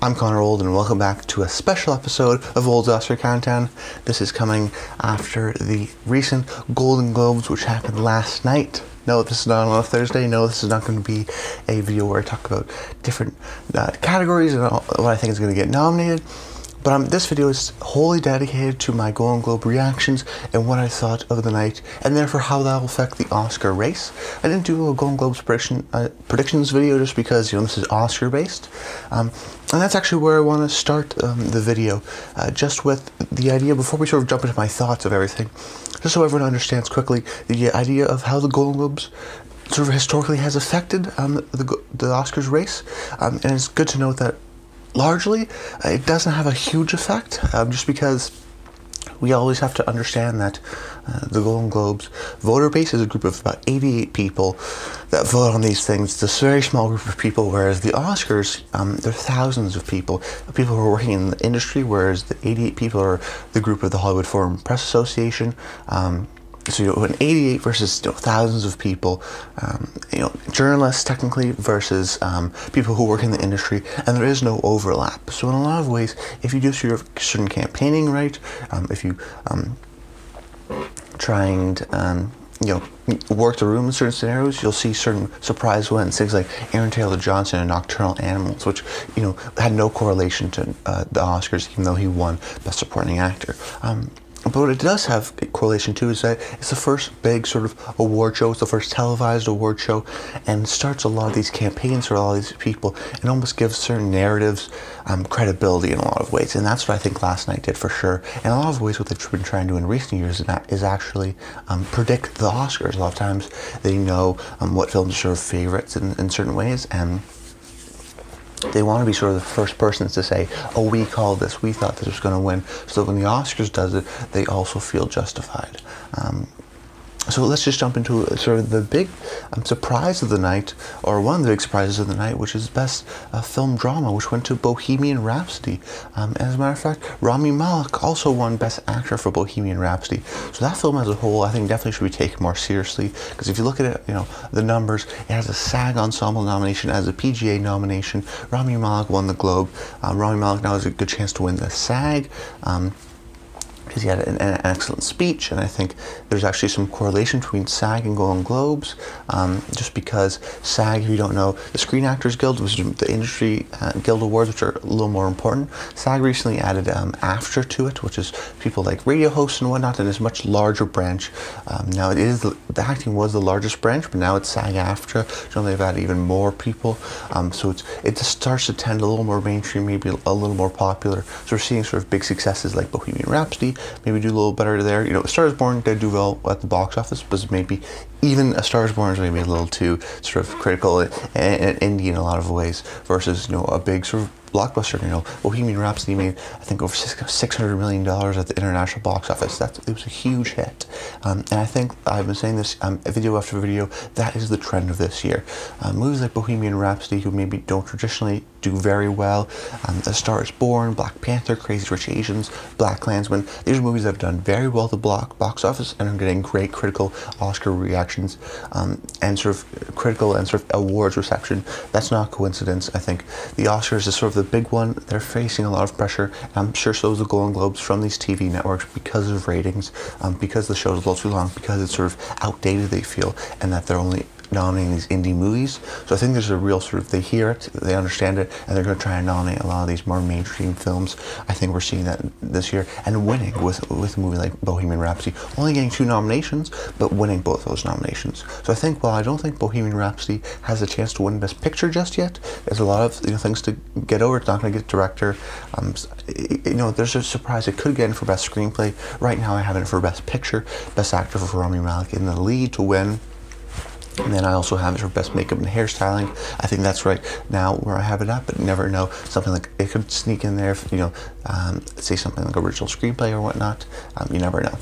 I'm Connor Old, and welcome back to a special episode of Old's Oscar Countdown. This is coming after the recent Golden Globes, which happened last night. No, this is not on a Thursday. No, this is not going to be a video where I talk about different categories and what I think is going to get nominated. But this video is wholly dedicated to my Golden Globe reactions and what I thought of the night, and therefore how that will affect the Oscar race. I didn't do a Golden Globes predictions video just because, this is Oscar based. And that's actually where I want to start the video, just with the idea, before we sort of jump into my thoughts of everything, just so everyone understands quickly the idea of how the Golden Globes sort of historically has affected the Oscars race. And it's good to note that largely, it doesn't have a huge effect, just because we always have to understand that the Golden Globes voter base is a group of about 88 people that vote on these things. It's a very small group of people, whereas the Oscars, there are thousands of people who are working in the industry, whereas the 88 people are the group of the Hollywood Foreign Press Association. So an 88 versus thousands of people, journalists technically versus people who work in the industry, and there is no overlap. So in a lot of ways, if you do certain campaigning right, if you try and work the room in certain scenarios, you'll see certain surprise wins. Things like Aaron Taylor Johnson in Nocturnal Animals, which had no correlation to the Oscars, even though he won Best Supporting Actor. But what it does have a correlation to is that it's the first big sort of award show, it's the first televised award show, and starts a lot of these campaigns for all these people, and almost gives certain narratives credibility in a lot of ways. And that's what I think last night did for sure. And a lot of ways what they've been trying to do in recent years is actually predict the Oscars. A lot of times they know what films are sort of favorites in certain ways, and they want to be sort of the first persons to say, oh, we called this, we thought this was going to win, so that when the Oscars does it, they also feel justified. So let's just jump into sort of the big surprise of the night, or one of the big surprises of the night, which is Best Film Drama, which went to Bohemian Rhapsody. As a matter of fact, Rami Malek also won Best Actor for Bohemian Rhapsody. So that film as a whole, I think, definitely should be taken more seriously, because if you look at it, the numbers, it has a SAG Ensemble nomination, as a PGA nomination. Rami Malek won the Globe. Rami Malek now has a good chance to win the SAG. Because he had an excellent speech, and I think there's actually some correlation between SAG and Golden Globes, just because SAG, if you don't know, the Screen Actors Guild, which is the industry guild awards, which are a little more important. SAG recently added AFTRA to it, which is people like radio hosts and whatnot, and it's a much larger branch. Now it is, the acting was the largest branch, but now it's SAG-AFTRA, so they've added even more people, so it just starts to tend a little more mainstream, maybe a little more popular. So we're seeing sort of big successes like Bohemian Rhapsody, maybe do a little better there. A Star is Born did do well at the box office, but maybe even A Star is Born is maybe a little too sort of critical and indie in a lot of ways, versus a big sort of blockbuster. Bohemian Rhapsody made, I think, over $600 million at the international box office. It was a huge hit, and I think I've been saying this video after video, that is the trend of this year. Movies like Bohemian Rhapsody, who maybe don't traditionally do very well, A Star is Born, Black Panther, Crazy Rich Asians, BlacKkKlansman, these are movies that have done very well at the box office and are getting great critical Oscar reactions, and sort of critical and sort of awards reception. That's not a coincidence. I think the Oscars is sort of the big one. They're facing a lot of pressure, and I'm sure so is the Golden Globes, from these TV networks, because of ratings, because the show is a little too long, because it's sort of outdated, they feel, and that they're only nominating these indie movies. So I think there's a real sort of, they hear it, they understand it, and they're going to try and nominate a lot of these more mainstream films. I think we're seeing that this year, and winning with a movie like Bohemian Rhapsody, only getting 2 nominations, but winning both those nominations. So I think, while I don't think Bohemian Rhapsody has a chance to win Best Picture just yet, there's a lot of things to get over. It's not going to get director. There's a surprise it could get in for Best Screenplay. Right now I have it for Best Picture, Best Actor for Rami Malek in the lead to win. And then I also have it for Best Makeup and Hairstyling. I think that's right now where I have it at, but you never know. Something like it could sneak in there, say something like Original Screenplay or whatnot. You never know.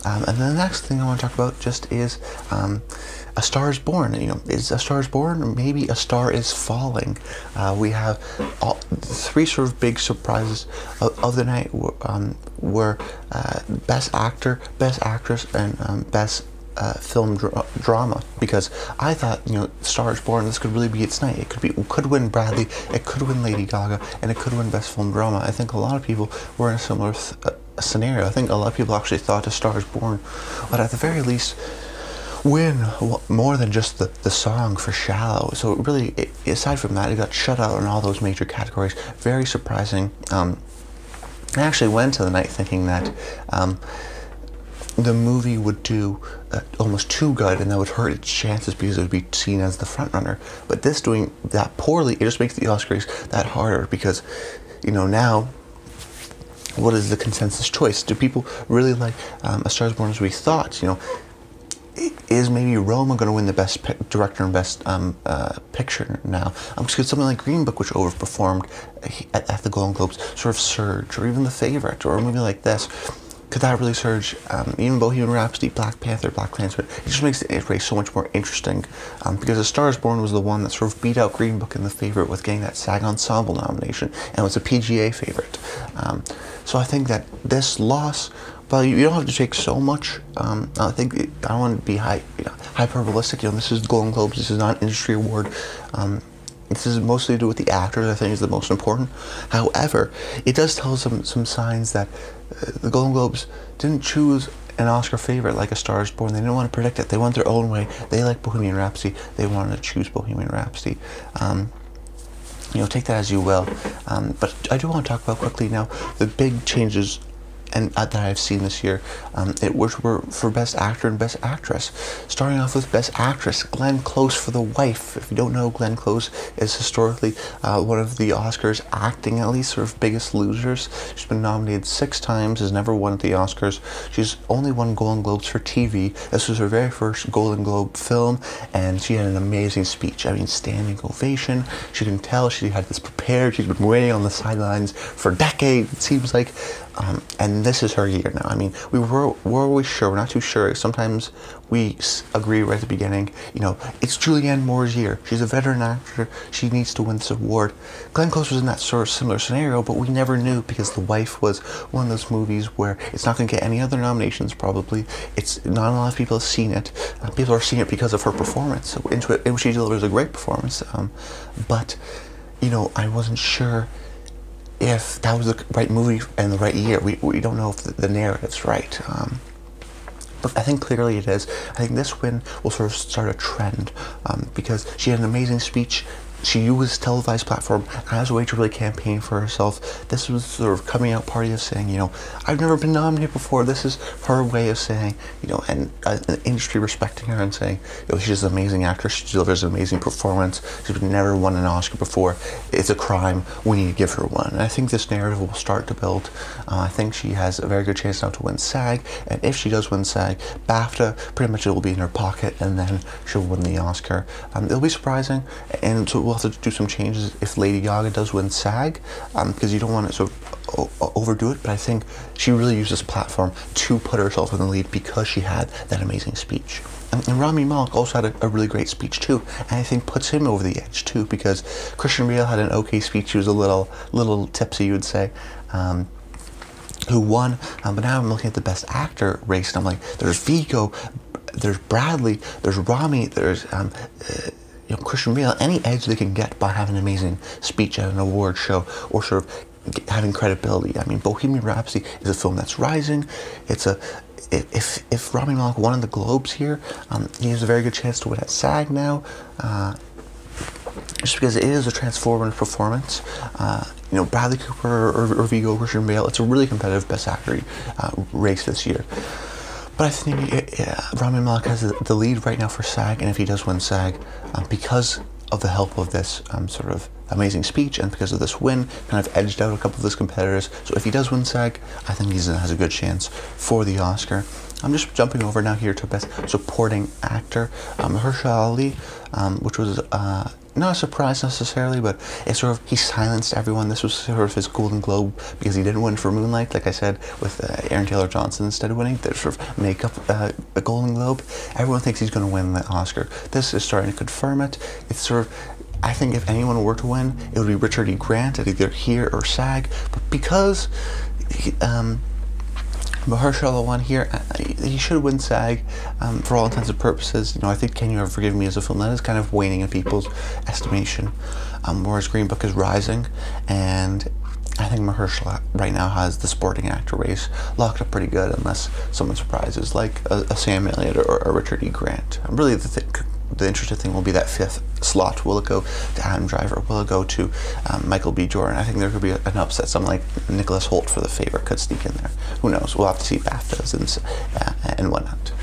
And then the next thing I want to talk about just is A Star is Born. Is A Star is Born? Maybe A Star is Falling. We have 3 sort of big surprises of the night, were Best Actor, Best Actress, and Best film drama, because I thought, you know, Star is Born, this could really be its night. It could win Bradley, it could win Lady Gaga, and it could win Best Film Drama. I think a lot of people were in a similar scenario. I think a lot of people actually thought A Star is Born would at the very least win more than just the song for Shallow. So it really, aside from that, it got shut out in all those major categories. Very surprising. I actually went to the night thinking that the movie would do almost too good, and that would hurt its chances because it would be seen as the front runner. But this doing that poorly, it just makes the Oscars that harder, because, you know, now what is the consensus choice? Do people really like A Star is Born as we thought? You know, is maybe Roma going to win the Best Director and Best Picture now? Because something like Green Book, which overperformed at the Golden Globes, sort of surge, or even The Favorite, or a movie like this, could that really surge? Even Bohemian Rhapsody, Black Panther, BlacKkKlansman, it just makes the race so much more interesting, because A Star is Born was the one that sort of beat out Green Book and The Favorite with getting that SAG Ensemble nomination, and was a PGA favorite. So I think that this loss, well, you don't have to take so much. I think I don't want to be hyperbolistic. You know, this is Golden Globes. This is not an industry award. This is mostly to do with the actors. I think is the most important. However, it does tell some signs that the Golden Globes didn't choose an Oscar favorite like A Star is Born. They didn't want to predict it. They went their own way. They like Bohemian Rhapsody. They wanted to choose Bohemian Rhapsody. You know, take that as you will. But I do want to talk about quickly now the big changes and that I've seen this year, which were for Best Actor and Best Actress. Starting off with Best Actress, Glenn Close for The Wife. If you don't know, Glenn Close is historically one of the Oscars acting, at least, sort of biggest losers. She's been nominated 6 times, has never won at the Oscars. She's only won Golden Globes for TV. This was her very first Golden Globe film, and she had an amazing speech. I mean, standing ovation. She can tell she had this prepared. She's been waiting on the sidelines for decades, it seems like. And this is her year now. I mean, we're always sure, we're not too sure. Sometimes we agree right at the beginning, you know, it's Julianne Moore's year. She's a veteran actor. She needs to win this award. Glenn Close was in that sort of similar scenario, but we never knew, because The Wife was one of those movies where it's not going to get any other nominations, probably. It's not a lot of people have seen it. People are seeing it because of her performance, in which she delivers a great performance. But, you know, I wasn't sure if that was the right movie and the right year. We don't know if the narrative's right. But I think clearly it is. I think this win will sort of start a trend, because she had an amazing speech. She used televised platform as a way to really campaign for herself. This was sort of coming out party of saying, you know, I've never been nominated before. This is her way of saying, you know, and the industry respecting her and saying, you know, she's an amazing actress. She delivers an amazing performance. She's never won an Oscar before. It's a crime. We need to give her one. And I think this narrative will start to build. I think she has a very good chance now to win SAG. And if she does win SAG, BAFTA, pretty much it will be in her pocket, and then she'll win the Oscar. It'll be surprising, and so we'll have to do some changes if Lady Gaga does win SAG, because you don't want to sort of overdo it. But I think she really used this platform to put herself in the lead because she had that amazing speech. And Rami Malek also had a really great speech too, and I think puts him over the edge too, because Christian Bale had an okay speech. He was a little tipsy, you would say, who won. But now I'm looking at the Best Actor race, and I'm like, there's Viggo, there's Bradley, there's Rami, there's you know, Christian Bale. Any edge they can get by having an amazing speech at an award show, or sort of having credibility. I mean, Bohemian Rhapsody is a film that's rising. It's a if Rami Malek won the Globes here, he has a very good chance to win at SAG now, just because it is a transformative performance. You know, Bradley Cooper or Viggo, Christian Bale. It's a really competitive Best Actor race this year. But I think Rami Malek has the lead right now for SAG, and if he does win SAG, because of the help of this sort of amazing speech, and because of this win, kind of edged out a couple of his competitors. So if he does win SAG, I think he has a good chance for the Oscar. I'm just jumping over now here to Best Supporting Actor. Mahershala Ali, which was not a surprise necessarily, but it's sort of, he silenced everyone. This was sort of his Golden Globe, because he didn't win for Moonlight, like I said, with Aaron Taylor-Johnson instead of winning. They sort of make up a Golden Globe. Everyone thinks he's going to win the Oscar. This is starting to confirm it. It's sort of, I think if anyone were to win, it would be Richard E. Grant at either here or SAG. But because Mahershala one here, he should win SAG for all intents and purposes. You know, I think Can You Ever Forgive Me is a film that is kind of waning in people's estimation, whereas Green Book is rising, and I think Mahershala right now has the supporting actor race locked up pretty good, unless someone surprises like a Sam Elliott or a Richard E. Grant. Really, the interesting thing will be that fifth slot. Will it go to Adam Driver? Will it go to Michael B. Jordan? I think there could be an upset. Someone like Nicholas Hoult for The Favorite could sneak in there. Who knows? We'll have to see BAFTAs and whatnot.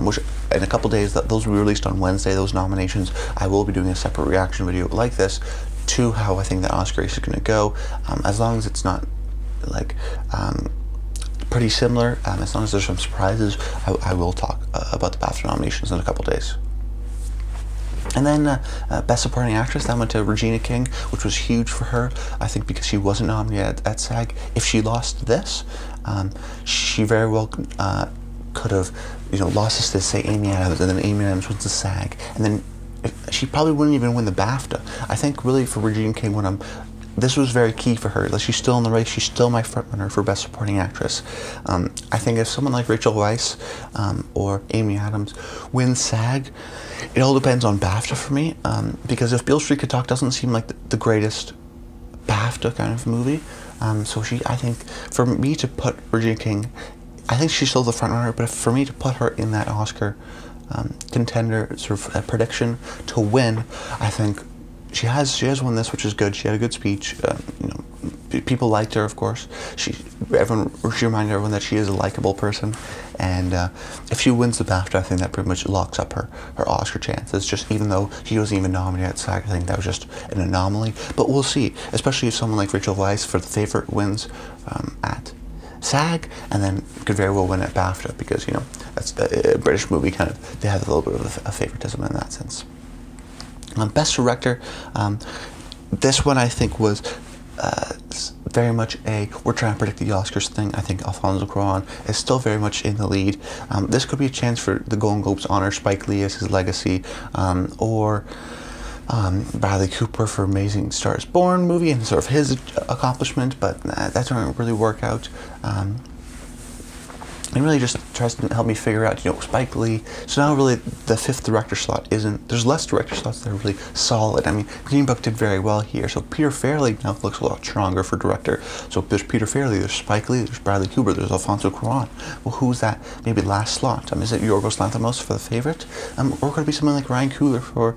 Which in a couple days, those will be released on Wednesday. Those nominations. I will be doing a separate reaction video like this to how I think the Oscar race is going to go. As long as it's not like pretty similar, as long as there's some surprises, I will talk about the BAFTA nominations in a couple days. And then Best Supporting Actress, that went to Regina King, which was huge for her, I think, because she wasn't nominated at SAG. If she lost this, she very well could have, you know, lost this to, say, Amy Adams, and then Amy Adams wins the SAG, and then she probably wouldn't even win the BAFTA. I think really for Regina King, this was very key for her. Like, she's still in the race. She's still my frontrunner for Best Supporting Actress. I think if someone like Rachel Weisz or Amy Adams wins SAG, it all depends on BAFTA for me. Because if Beale Street Could Talk doesn't seem like the greatest BAFTA kind of movie, so I think for me to put Regina King, I think she's still the frontrunner. But for me to put her in that Oscar contender sort of prediction to win, I think she has won this, which is good. She had a good speech. You know, people liked her, of course. She reminded everyone that she is a likable person, and if she wins the BAFTA, I think that pretty much locks up her Oscar chances. Just even though she wasn't even nominated at SAG, I think that was just an anomaly. But we'll see, especially if someone like Rachel Weisz for The Favorite wins at SAG, and then could very well win at BAFTA, because, you know, that's a British movie, kind of, they have a little bit of a favoritism in that sense. Best Director, this one I think was very much we're trying to predict the Oscars thing. I think Alfonso Cuarón is still very much in the lead. This could be a chance for the Golden Globes to honor Spike Lee as his legacy, or Bradley Cooper for Amazing Stars Born movie and sort of his accomplishment, but that didn't really work out. It really just tries to help me figure out, you know, Spike Lee. So now really the fifth director slot there's less director slots that are really solid. I mean, Green Book did very well here. So Peter Farrelly now looks a lot stronger for director. So there's Peter Farrelly, there's Spike Lee, there's Bradley Cooper, there's Alfonso Cuarón. Well, who's that maybe last slot? Is it Yorgos Lanthimos for The Favorite? Or could it be someone like Ryan Coogler for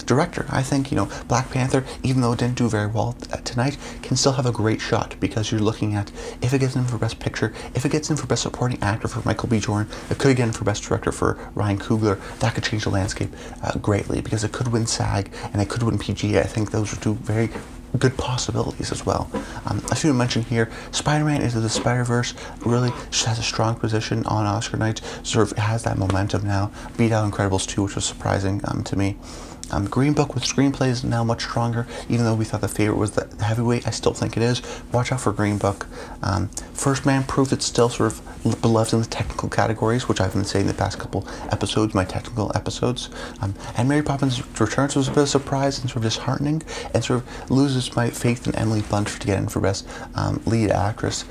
director? I think, you know, Black Panther, even though it didn't do very well tonight, can still have a great shot, because you're looking at, if it gets in for Best Picture, if it gets in for Best Supporting Actor for Michael B. Jordan, it could get in for Best Director for Ryan Coogler. That could change the landscape greatly, because it could win SAG and it could win PGA. I think those are two very good possibilities as well. I should mention here, Spider-Man Into the Spider-Verse really has a strong position on Oscar night. Sort of has that momentum now. Beat out Incredibles 2, which was surprising to me. Green Book with screenplay is now much stronger. Even though we thought The Favorite was the heavyweight, I still think it is. Watch out for Green Book. First Man proved it's still sort of beloved in the technical categories, which I've been saying the past couple episodes, my technical episodes. And Mary Poppins Returns was a bit of a surprise and sort of disheartening, and sort of loses my faith in Emily Blunt to get in for Best Lead Actress.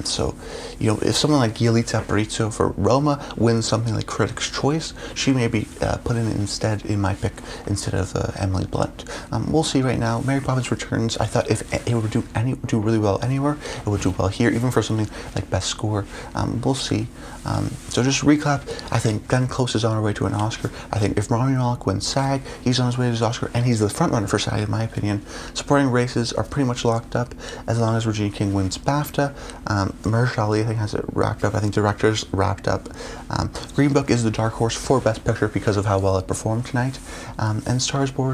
So, you know, if someone like Yalitza Aparicio for Roma wins something like Critics' Choice, she may be put in instead in my pick instead of Emily Blunt. We'll see right now. Mary Poppins Returns, I thought if it would do really well anywhere, it would do well here, even for something like Best Score. We'll see. So just recap, I think Glenn Close is on our way to an Oscar. I think if Rami Malek wins SAG, he's on his way to his Oscar, and he's the front runner for SAG in my opinion. Supporting races are pretty much locked up as long as Regina King wins BAFTA. Mahershala Ali, I think, has it wrapped up. I think directors wrapped up. Green Book is the dark horse for Best Picture because of how well it performed tonight. And Stars Born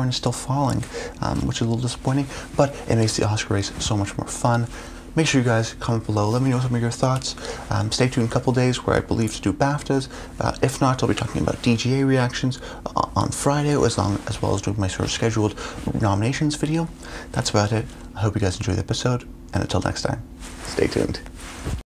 is still falling, which is a little disappointing, but it makes the Oscar race so much more fun. Make sure you guys comment below. Let me know some of your thoughts. Stay tuned in a couple days where I believe to do BAFTAs. If not, I'll be talking about DGA reactions on Friday, as well as doing my sort of scheduled nominations video. That's about it. I hope you guys enjoyed the episode, and until next time, stay tuned.